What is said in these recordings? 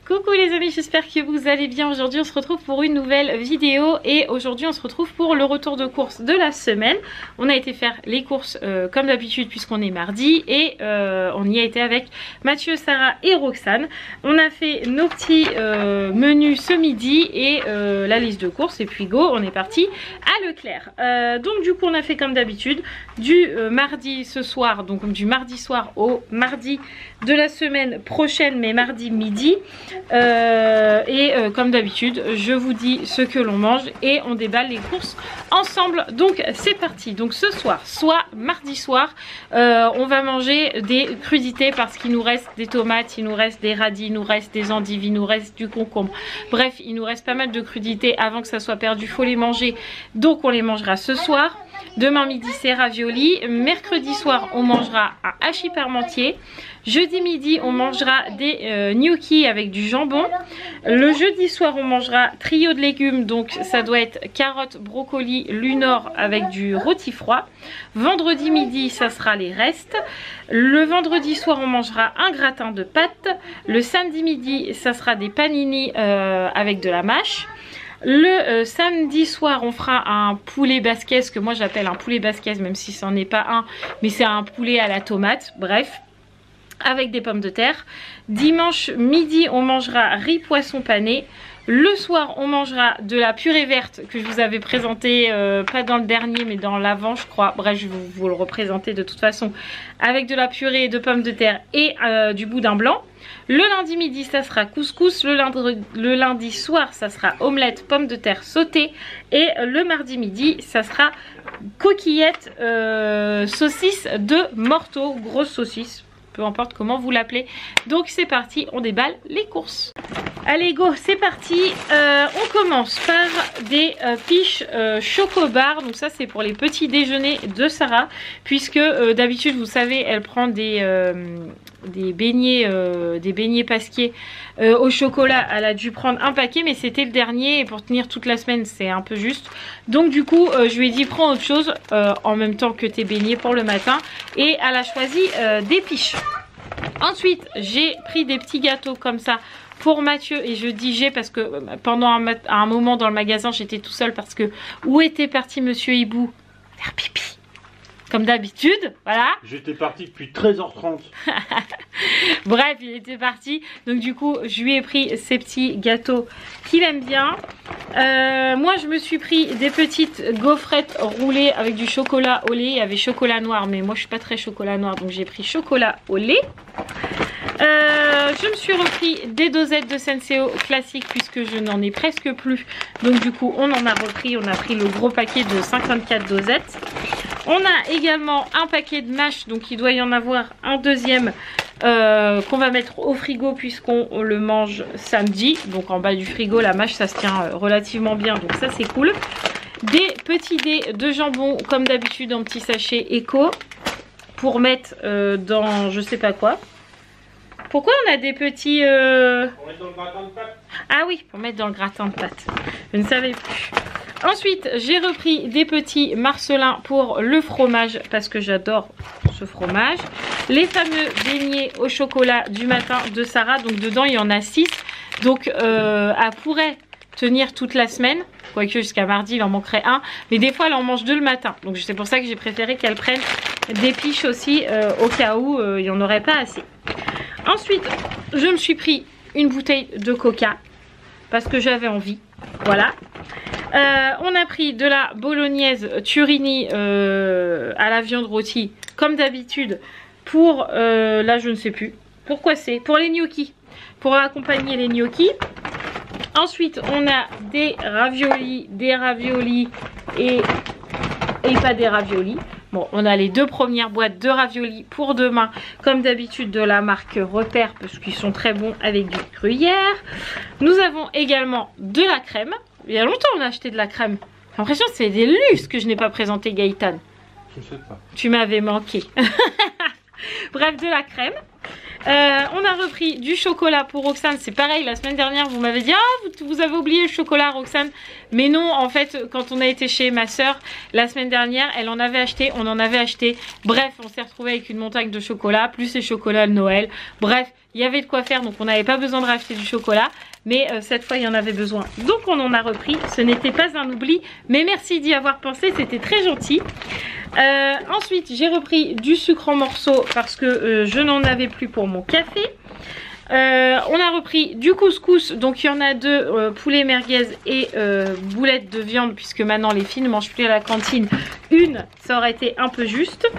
Coucou les amis, j'espère que vous allez bien. Aujourd'hui on se retrouve pour une nouvelle vidéo et aujourd'hui on se retrouve pour le retour de course de la semaine. On a été faire les courses comme d'habitude puisqu'on est mardi et on y a été avec Mathieu, Sarah et Roxane. On a fait nos petits menus ce midi et la liste de courses et puis go, on est parti à Leclerc. Donc du coup on a fait comme d'habitude du mardi ce soir, donc du mardi soir au mardi de la semaine prochaine mais mardi midi. Comme d'habitude je vous dis ce que l'on mange et on déballe les courses ensemble. Donc c'est parti. Donc ce soir, soit mardi soir, on va manger des crudités parce qu'il nous reste des tomates, il nous reste des radis, il nous reste des endives, il nous reste du concombre. Bref, il nous reste pas mal de crudités avant que ça soit perdu, faut les manger. Donc on les mangera ce soir. Demain midi c'est ravioli. Mercredi soir on mangera un hachis parmentier. Jeudi midi on mangera des gnocchis avec du jambon. Le jeudi soir on mangera trio de légumes, donc ça doit être carottes, brocolis, lunor avec du rôti froid. Vendredi midi ça sera les restes. Le vendredi soir on mangera un gratin de pâtes. Le samedi midi ça sera des panini avec de la mâche. Le samedi soir on fera un poulet basquez, que moi j'appelle un poulet basquez même si c'en est pas un, mais c'est un poulet à la tomate, bref, avec des pommes de terre. Dimanche midi on mangera riz poisson pané. Le soir on mangera de la purée verte que je vous avais présenté, pas dans le dernier mais dans l'avant je crois, bref je vais vous le représenter de toute façon, avec de la purée de pommes de terre et du boudin blanc. Le lundi midi ça sera couscous, le lundi soir ça sera omelette pommes de terre sautée et le mardi midi ça sera coquillettes saucisse de morteau, grosse saucisse, peu importe comment vous l'appelez. Donc c'est parti, on déballe les courses. Allez go, c'est parti. On commence par des piches chocobar. Donc ça c'est pour les petits déjeuners de Sarah, puisque d'habitude vous savez elle prend des beignets pasquiers au chocolat. Elle a dû prendre un paquet mais c'était le dernier et pour tenir toute la semaine c'est un peu juste. Donc du coup je lui ai dit prends autre chose en même temps que tes beignets pour le matin, et elle a choisi des piches. Ensuite j'ai pris des petits gâteaux comme ça pour Mathieu, et je dis j'ai parce que pendant un moment dans le magasin j'étais tout seul parce que où était parti Monsieur Hibou? Faire pipi comme d'habitude, voilà. J'étais parti depuis 13h30. Bref, il était parti. Donc du coup, je lui ai pris ces petits gâteaux qu'il aime bien. Moi, je me suis pris des petites gaufrettes roulées avec du chocolat au lait. Il y avait chocolat noir, mais moi, je suis pas très chocolat noir, donc j'ai pris chocolat au lait. Je me suis repris des dosettes de Senseo classiques puisque je n'en ai presque plus. Donc du coup, on en a repris. On a pris le gros paquet de 54 dosettes. On a également un paquet de mâches, donc il doit y en avoir un deuxième qu'on va mettre au frigo puisqu'on le mange samedi. Donc en bas du frigo, la mâche ça se tient relativement bien, donc ça c'est cool. Des petits dés de jambon comme d'habitude en petits sachets éco pour mettre dans je sais pas quoi. Pourquoi on a des petits... Pour mettre dans le gratin de pâtes. Ah oui, pour mettre dans le gratin de pâtes. Je ne savais plus. Ensuite, j'ai repris des petits marcelins pour le fromage parce que j'adore ce fromage. Les fameux beignets au chocolat du matin de Sarah. Donc dedans, il y en a 6. Donc elle pourrait tenir toute la semaine. Quoique jusqu'à mardi, il en manquerait un. Mais des fois, elle en mange 2 le matin. Donc c'est pour ça que j'ai préféré qu'elle prenne des piches aussi au cas où il n'y en aurait pas assez. Ensuite, je me suis pris une bouteille de coca parce que j'avais envie. Voilà. On a pris de la bolognaise Turini à la viande rôtie comme d'habitude pour là je ne sais plus pourquoi, c'est pour les gnocchis, pour accompagner les gnocchis. Ensuite on a des raviolis et pas des raviolis. Bon, on a les 2 premières boîtes de raviolis pour demain, comme d'habitude de la marque Repère, parce qu'ils sont très bons avec du gruyère. Nous avons également de la crème. Il y a longtemps on a acheté de la crème. J'ai l'impression que c'est des lustres que je n'ai pas présenté, Gaëtan. Je sais pas. Tu m'avais manqué. Bref, de la crème. On a repris du chocolat pour Roxane. C'est pareil, la semaine dernière vous m'avez dit ah vous avez oublié le chocolat Roxane. Mais non, en fait quand on a été chez ma soeur la semaine dernière, elle en avait acheté, on en avait acheté. Bref, on s'est retrouvé avec une montagne de chocolat plus les chocolats de Noël. Bref, il y avait de quoi faire, donc on n'avait pas besoin de racheter du chocolat. Mais cette fois, il y en avait besoin. Donc on en a repris. Ce n'était pas un oubli. Mais merci d'y avoir pensé, c'était très gentil. Ensuite, j'ai repris du sucre en morceaux parce que je n'en avais plus pour mon café. On a repris du couscous, donc il y en a deux, poulet merguez et boulettes de viande, puisque maintenant les filles ne mangent plus à la cantine. Une, ça aurait été un peu juste.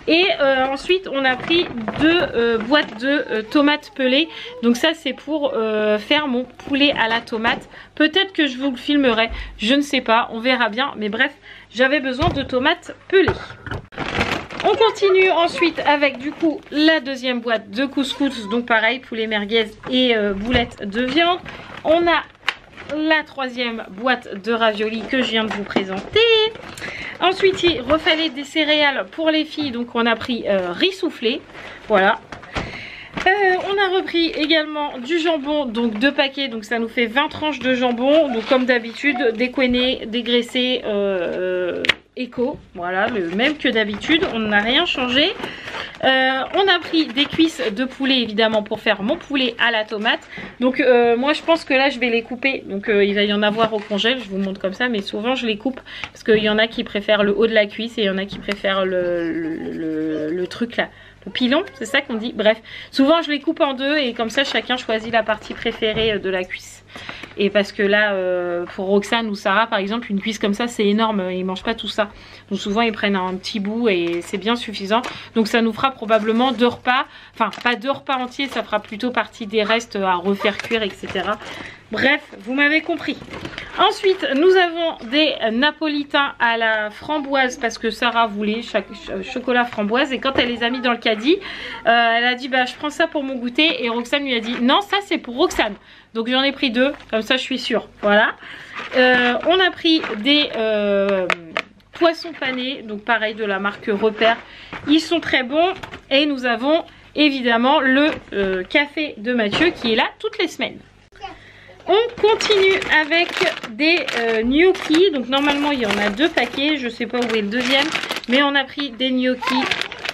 Et ensuite on a pris deux boîtes de tomates pelées. Donc ça c'est pour faire mon poulet à la tomate. Peut-être que je vous le filmerai, je ne sais pas, on verra bien. Mais bref, j'avais besoin de tomates pelées. On continue ensuite avec du coup la deuxième boîte de couscous, donc pareil, poulet merguez et boulettes de viande. On a la troisième boîte de raviolis que je viens de vous présenter. Ensuite, il refallait des céréales pour les filles, donc on a pris riz soufflé, voilà. On a repris également du jambon, donc 2 paquets, donc ça nous fait 20 tranches de jambon, donc comme d'habitude, décoiné, dégraissé, éco, voilà, le même que d'habitude, on n'a rien changé. On a pris des cuisses de poulet évidemment pour faire mon poulet à la tomate. Donc moi je pense que là je vais les couper. Donc il va y en avoir au congèle, je vous montre comme ça, mais souvent je les coupe parce qu'il y en a qui préfèrent le haut de la cuisse et il y en a qui préfèrent le truc là. Le pilon, c'est ça qu'on dit. Bref, souvent je les coupe en deux et comme ça chacun choisit la partie préférée de la cuisse. Et parce que là, pour Roxane ou Sarah par exemple, une cuisse comme ça c'est énorme, ils mangent pas tout ça. Donc souvent ils prennent un petit bout et c'est bien suffisant. Donc ça nous fera probablement 2 repas, enfin pas 2 repas entiers, ça fera plutôt partie des restes à refaire cuire, etc. Bref, vous m'avez compris. Ensuite, nous avons des napolitains à la framboise parce que Sarah voulait chocolat framboise et quand elle les a mis dans le caddie, elle a dit bah je prends ça pour mon goûter et Roxane lui a dit non ça c'est pour Roxane. Donc j'en ai pris 2, comme ça je suis sûre. Voilà. On a pris des poissons panés, donc pareil de la marque Repère. Ils sont très bons et nous avons évidemment le café de Mathieu qui est là toutes les semaines. On continue avec des gnocchis. Donc normalement il y en a 2 paquets. Je sais pas où est le deuxième. Mais on a pris des gnocchis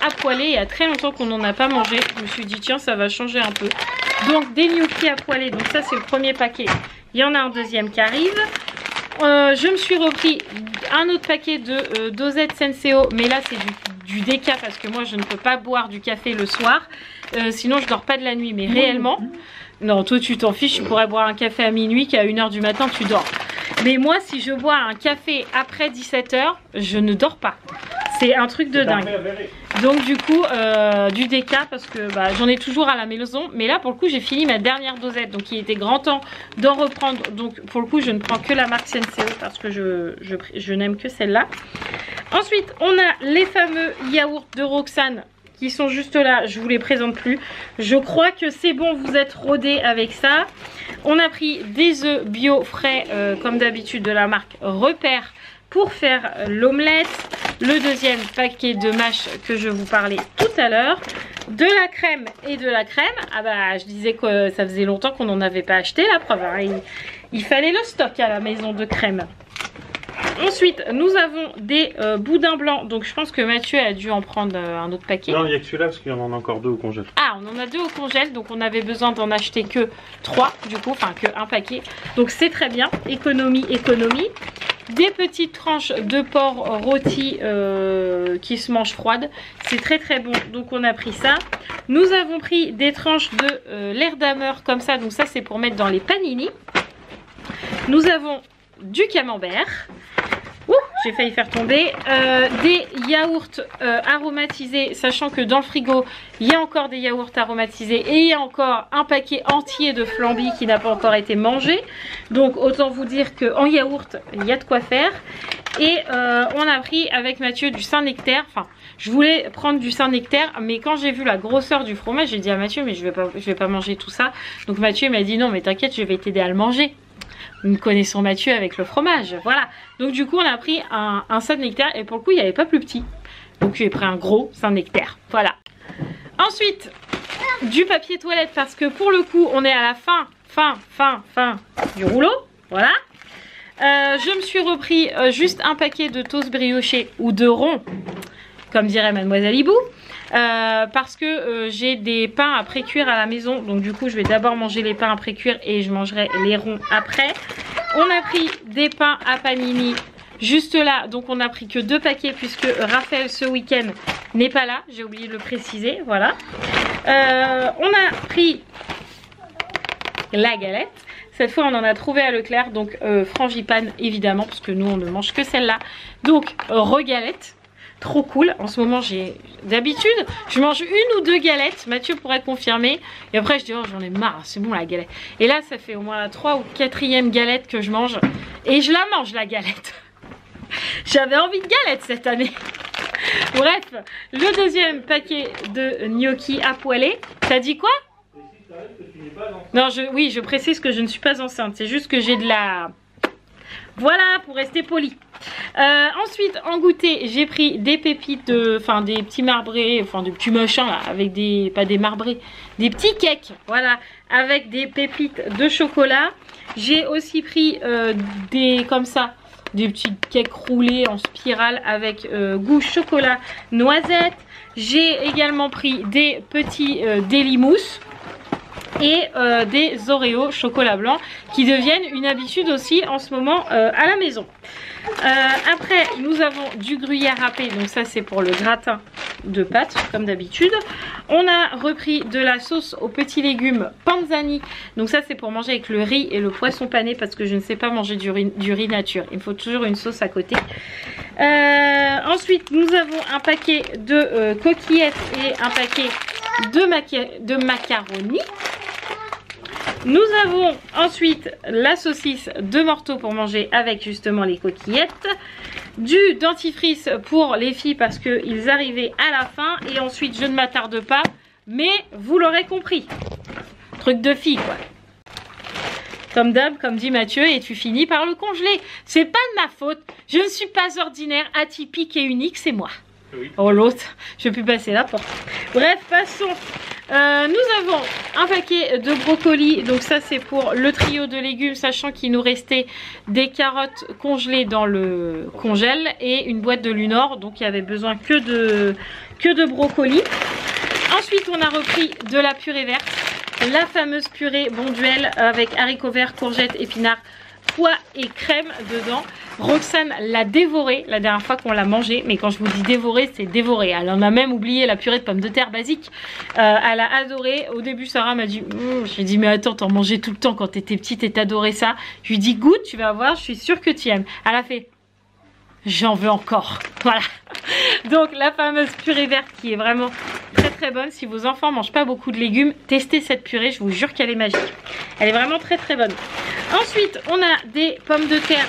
à poêler. Il y a très longtemps qu'on n'en a pas mangé. Je me suis dit tiens ça va changer un peu. Donc des gnocchis à poêler. Donc ça c'est le premier paquet. Il y en a un deuxième qui arrive. Je me suis repris un autre paquet de dosettes Senseo. Mais là c'est du déca parce que moi je ne peux pas boire du café le soir. Sinon je dors pas de la nuit. Mais réellement... Non, toi tu t'en fiches, tu pourrais boire un café à minuit qu'à 1 h du matin tu dors. Mais moi si je bois un café après 17 h, je ne dors pas. C'est un truc de dingue. Donc du coup, du déca parce que bah, j'en ai toujours à la maison. Mais là pour le coup j'ai fini ma dernière dosette. Donc il était grand temps d'en reprendre. Donc pour le coup je ne prends que la marque Senseo parce que je n'aime que celle-là. Ensuite on a les fameux yaourts de Roxane qui sont juste là, je vous les présente plus. Je crois que c'est bon, vous êtes rodés avec ça. On a pris des œufs bio frais, comme d'habitude de la marque Repère pour faire l'omelette. Le deuxième paquet de mâche que je vous parlais tout à l'heure. De la crème et de la crème. Ah bah je disais que ça faisait longtemps qu'on n'en avait pas acheté, la preuve. Hein. Il fallait le stock à la maison de crème. Ensuite, nous avons des boudins blancs. Donc, je pense que Mathieu a dû en prendre un autre paquet. Non, il n'y a que celui-là parce qu'il y en a encore 2 au congèle. Ah, on en a 2 au congèle. Donc, on avait besoin d'en acheter que 3 du coup. Enfin, que un paquet. Donc, c'est très bien. Économie, économie. Des petites tranches de porc rôti qui se mangent froides. C'est très très bon. Donc, on a pris ça. Nous avons pris des tranches de l'air d'ameur comme ça. Donc, ça, c'est pour mettre dans les panini. Nous avons du camembert. J'ai failli faire tomber. Des yaourts aromatisés, sachant que dans le frigo, il y a encore des yaourts aromatisés et il y a encore un paquet entier de flambis qui n'a pas encore été mangé. Donc autant vous dire qu'en yaourt, il y a de quoi faire. Et on a pris avec Mathieu du Saint-Nectaire. Enfin, je voulais prendre du Saint-Nectaire, mais quand j'ai vu la grosseur du fromage, j'ai dit à Mathieu, mais je vais pas manger tout ça. Donc Mathieu m'a dit non, mais t'inquiète, je vais t'aider à le manger. Nous connaissons Mathieu avec le fromage, voilà. Donc du coup on a pris un Saint-Nectaire et pour le coup il n'y avait pas plus petit. Donc j'ai pris un gros Saint-Nectaire, voilà. Ensuite, du papier toilette parce que pour le coup on est à la fin du rouleau, voilà. Je me suis repris juste un paquet de toast brioché ou de ronds, comme dirait Mademoiselle Hibou. parce que j'ai des pains à pré-cuire à la maison. Donc du coup je vais d'abord manger les pains à pré-cuire et je mangerai les ronds après. On a pris des pains à panini juste là, donc on n'a pris que 2 paquets puisque Raphaël ce week-end n'est pas là, j'ai oublié de le préciser, voilà. On a pris la galette. Cette fois on en a trouvé à Leclerc, donc frangipane évidemment parce que nous on ne mange que celle-là. Donc regalette, trop cool. En ce moment j'ai d'habitude je mange 1 ou 2 galettes, Mathieu pourrait confirmer. Et après je dis oh j'en ai marre, c'est bon la galette. Et là ça fait au moins la 3e ou 4e galette que je mange. Et je la mange la galette. J'avais envie de galette cette année. Bref, le 2e paquet de gnocchi à poêler. T'as dit quoi? Non, oui, je précise que je ne suis pas enceinte. C'est juste que j'ai de la... Voilà, pour rester poli. Ensuite, en goûter, j'ai pris des pépites, enfin des petits marbrés, enfin des petits machins là, avec des... Pas des marbrés, des petits cakes, voilà, avec des pépites de chocolat. J'ai aussi pris des... comme ça. Des petits cakes roulés en spirale avec goût chocolat noisette. J'ai également pris des petits délimousse et des Oreos chocolat blanc qui deviennent une habitude aussi en ce moment à la maison. Après nous avons du gruyère râpé, donc ça c'est pour le gratin de pâtes comme d'habitude. On a repris de la sauce aux petits légumes panzani, donc ça c'est pour manger avec le riz et le poisson pané parce que je ne sais pas manger du riz nature, il me faut toujours une sauce à côté. Ensuite nous avons un paquet de coquillettes et un paquet de macaroni. Nous avons ensuite la saucisse de morteau pour manger avec justement les coquillettes. Du dentifrice pour les filles parce qu'ils arrivaient à la fin. Et ensuite je ne m'attarde pas, mais vous l'aurez compris. Truc de fille quoi. Comme d'hab, comme dit Mathieu, et tu finis par le congeler. C'est pas de ma faute. Je ne suis pas ordinaire, atypique et unique, c'est moi. Oui. Oh l'autre, je vais plus passer la porte. Bref, passons. Nous avons un paquet de brocolis, donc ça c'est pour le trio de légumes, sachant qu'il nous restait des carottes congelées dans le congèle et une boîte de Lunor, donc il y avait besoin que de brocolis. Ensuite on a repris de la purée verte, la fameuse purée Bonduelle avec haricots verts, courgettes, épinards, pois et crème dedans. Roxane l'a dévoré la dernière fois qu'on l'a mangé, mais quand je vous dis dévoré, c'est dévoré. Elle en a même oublié la purée de pommes de terre basique. Elle a adoré. Au début, Sarah m'a dit, j'ai dit mais attends, t'en mangeais tout le temps quand t'étais petite et t'adorais ça. Je lui dis goûte, tu vas voir, je suis sûre que tu aimes. Elle a fait, j'en veux encore. Voilà. Donc la fameuse purée verte qui est vraiment très très bonne. Si vos enfants mangent pas beaucoup de légumes, testez cette purée, je vous jure qu'elle est magique. Elle est vraiment très très bonne. Ensuite, on a des pommes de terre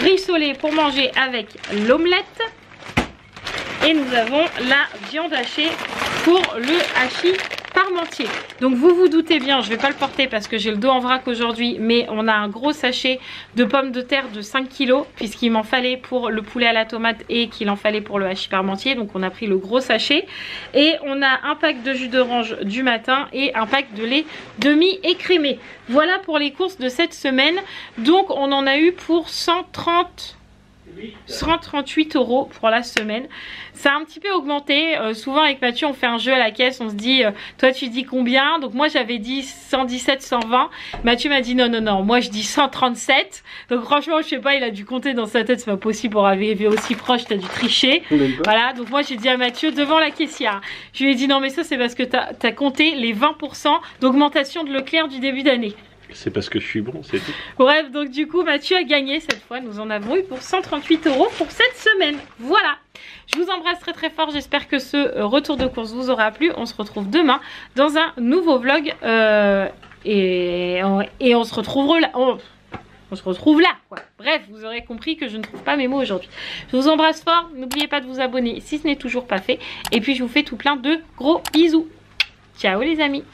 rissolées pour manger avec l'omelette. Et nous avons la viande hachée pour le hachis parmentier. Donc vous vous doutez bien, je ne vais pas le porter parce que j'ai le dos en vrac aujourd'hui, mais on a un gros sachet de pommes de terre de 5 kg puisqu'il m'en fallait pour le poulet à la tomate et qu'il en fallait pour le hachis parmentier. Donc on a pris le gros sachet et on a un pack de jus d'orange du matin et un pack de lait demi-écrémé. Voilà pour les courses de cette semaine. Donc on en a eu pour 138 € pour la semaine. Ça a un petit peu augmenté. Souvent avec Mathieu on fait un jeu à la caisse, on se dit toi tu dis combien? Donc moi j'avais dit 117, 120. Mathieu m'a dit non non non, moi je dis 137. Donc franchement je sais pas, il a dû compter dans sa tête, c'est pas possible pour arriver aussi proche, t'as dû tricher. Voilà, donc moi j'ai dit à Mathieu devant la caissière, je lui ai dit non mais ça c'est parce que t'as compté les 20% d'augmentation de Leclerc du début d'année. C'est parce que je suis bon, c'est tout. Bref, donc du coup, Mathieu a gagné cette fois. Nous en avons eu pour 138 € pour cette semaine. Voilà. Je vous embrasse très très fort. J'espère que ce retour de course vous aura plu. On se retrouve demain dans un nouveau vlog. Et on se retrouve là. On se retrouve là, quoi. Bref, vous aurez compris que je ne trouve pas mes mots aujourd'hui. Je vous embrasse fort. N'oubliez pas de vous abonner si ce n'est toujours pas fait. Et puis, je vous fais tout plein de gros bisous. Ciao les amis.